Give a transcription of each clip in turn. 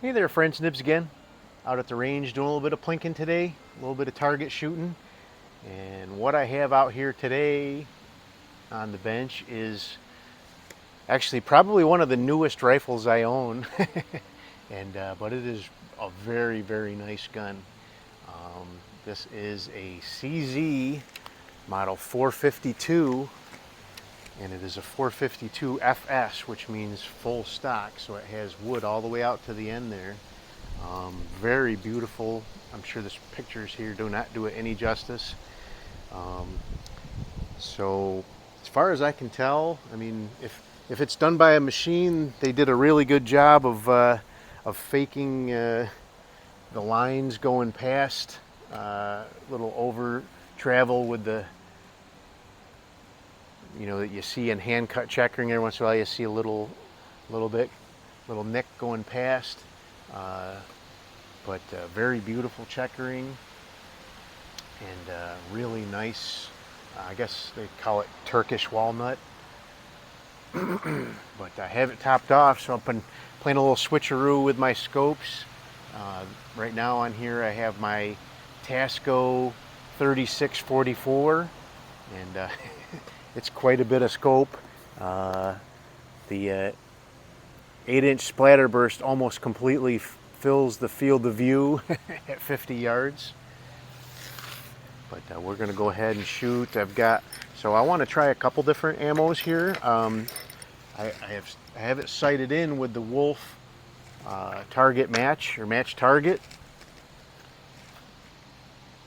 Hey there friends, Nibs again. Out at the range doing a little bit of plinking today, a little bit of target shooting. And what I have out here today on the bench is actually probably one of the newest rifles I own. But it is a very, very nice gun. This is a CZ model 452, and it is a 452 FS, which means full stock, so it has wood all the way out to the end there. Very beautiful. I'm sure this pictures here do not do it any justice. So as far as I can tell, I mean, if it's done by a machine, they did a really good job of faking the lines going past, little over travel with the, you know, that you see in hand cut checkering. Every once in a while you see a little nick going past. But very beautiful checkering and really nice, I guess they call it Turkish walnut. But I have it topped off, so I've been playing a little switcheroo with my scopes. Right now on here I have my Tasco 3644, and it's quite a bit of scope. The 8-inch splatter burst almost completely fills the field of view at 50 yards. But we're going to go ahead and shoot. So I want to try a couple different ammos here. I have it sighted in with the Wolf target match, or match target.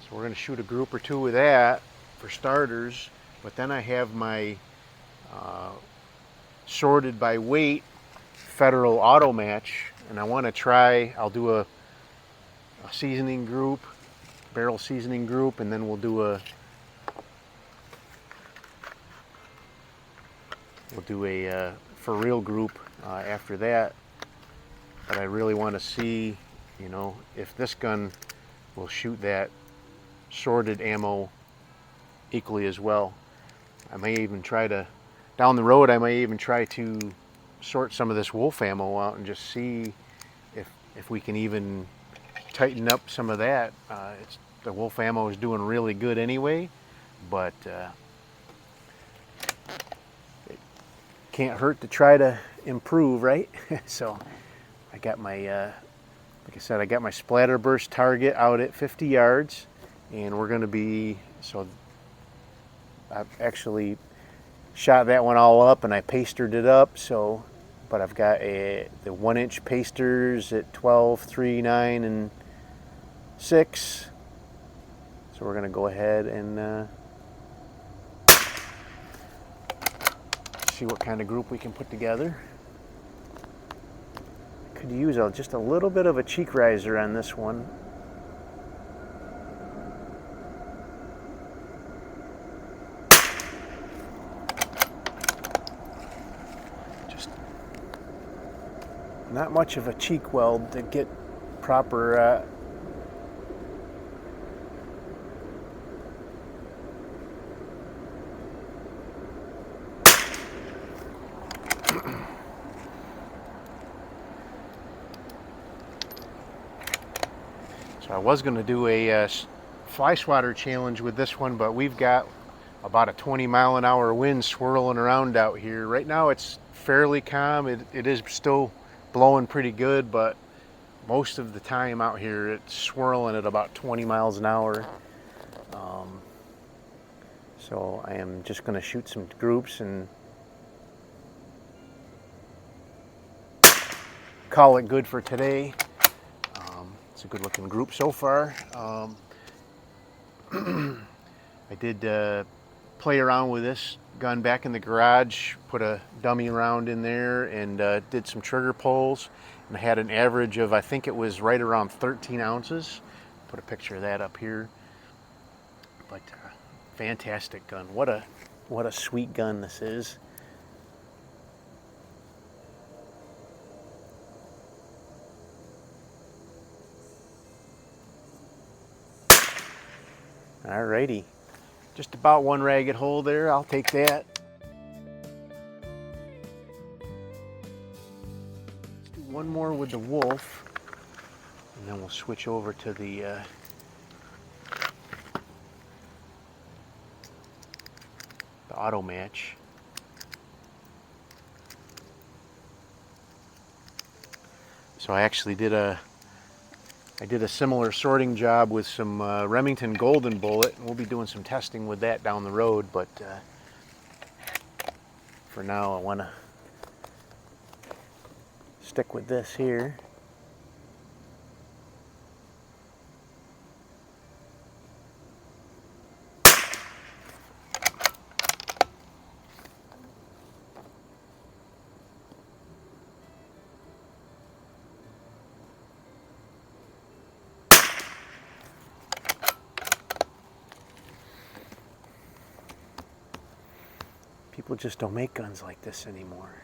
So we're going to shoot a group or two with that for starters. But then I have my sorted by weight Federal auto match, and I want to try, I'll do a seasoning group, barrel seasoning group, and then we'll do a for real group after that. But I really want to see, you know, if this gun will shoot that sorted ammo equally as well. I may even try to, down the road, I may even try to sort some of this Wolf ammo out and just see if we can even tighten up some of that. The Wolf ammo is doing really good anyway, but it can't hurt to try to improve, right? So I got my, like I said, I got my splatter burst target out at 50 yards, and we're going to be, so I've actually shot that one all up and I pastered it up. So, but I've got the 1-inch pasters at 12, 3, 9, and 6. So we're going to go ahead and see what kind of group we can put together. Could use just a little bit of a cheek riser on this one. Not much of a cheek weld to get proper So I was going to do a fly swatter challenge with this one, but we've got about a 20-mile-an-hour wind swirling around out here. Right now it's fairly calm. It is still blowing pretty good, but most of the time out here it's swirling at about 20 miles an hour. So I am just going to shoot some groups and call it good for today. It's a good looking group so far. I did play around with this gun back in the garage, put a dummy round in there, and did some trigger pulls, and I had an average of, I think it was right around 13 ounces. Put a picture of that up here. But fantastic gun. What a sweet gun this is. Alrighty, just about one ragged hole there. I'll take that. Let's do one more with the Wolf. And then we'll switch over to the auto match. So I actually did a similar sorting job with some Remington Golden Bullet, and we'll be doing some testing with that down the road, but for now I want to stick with this here. People just don't make guns like this anymore.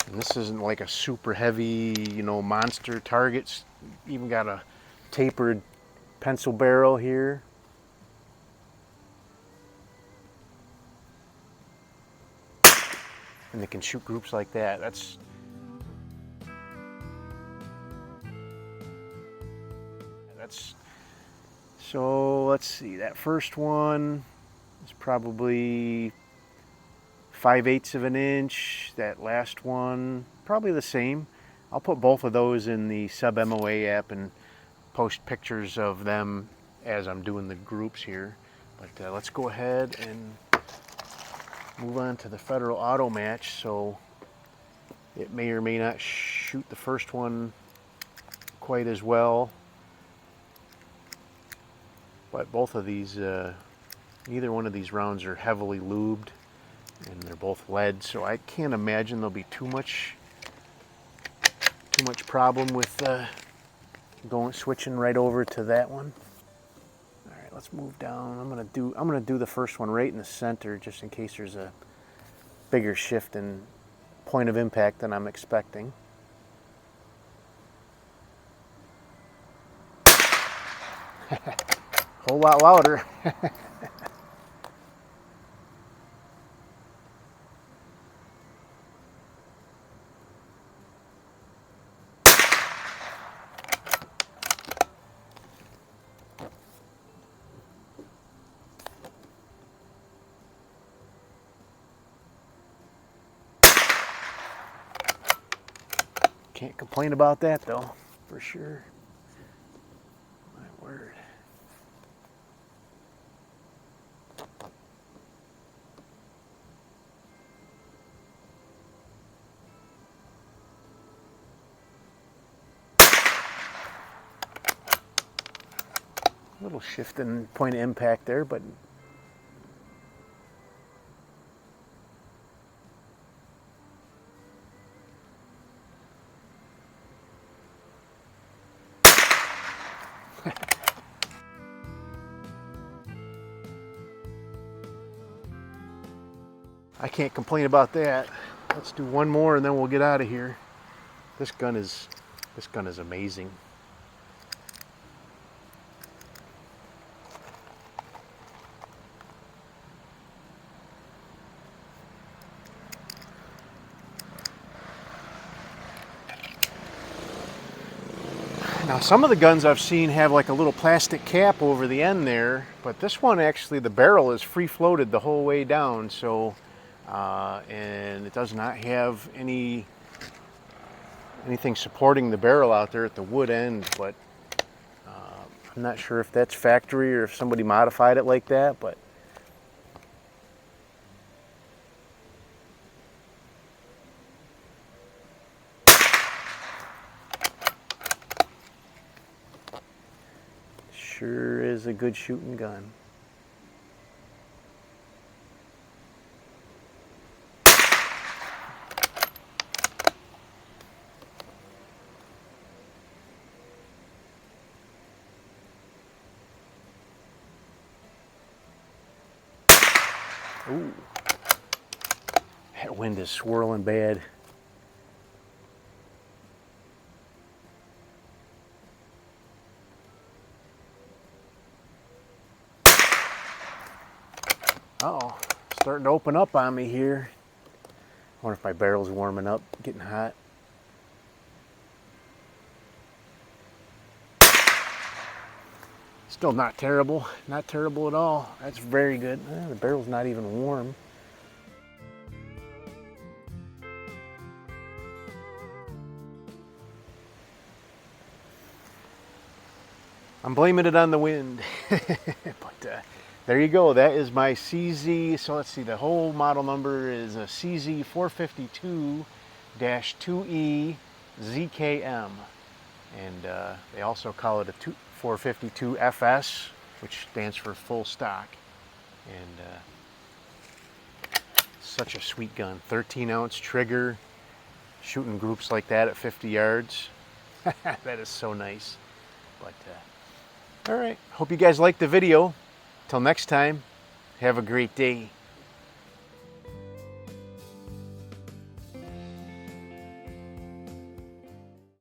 And this isn't like a super heavy, you know, monster target. It's even got a tapered pencil barrel here. And they can shoot groups like that. So let's see, that first one is probably 5/8 of an inch. That last one, probably the same. I'll put both of those in the Sub MOA app and post pictures of them as I'm doing the groups here. But let's go ahead and move on to the Federal Auto Match. So it may or may not shoot the first one quite as well, but both of these, neither one of these rounds are heavily lubed, and they're both lead, so I can't imagine there'll be too much problem with switching right over to that one. All right, let's move down. I'm gonna do the first one right in the center, just in case there's a bigger shift in point of impact than I'm expecting. Whole lot louder. Can't complain about that though, for sure. My word. A little shift in point of impact there, but I can't complain about that. Let's do one more and then we'll get out of here. This gun is amazing. Now some of the guns I've seen have like a little plastic cap over the end there, but this one actually, the barrel is free floated the whole way down, so and it does not have anything supporting the barrel out there at the wood end, but I'm not sure if that's factory or if somebody modified it like that, but sure is a good shooting gun. Ooh, that wind is swirling bad. Uh-oh, starting to open up on me here. I wonder if my barrel's warming up, getting hot. Still not terrible at all. That's very good. The barrel's not even warm. I'm blaming it on the wind. But there you go. That is my CZ. So let's see, the whole model number is a CZ 452-2E ZKM. And they also call it a 452 FS, which stands for full stock. And such a sweet gun. 13-ounce trigger, shooting groups like that at 50 yards. That is so nice. But all right, hope you guys liked the video. Till next time, have a great day.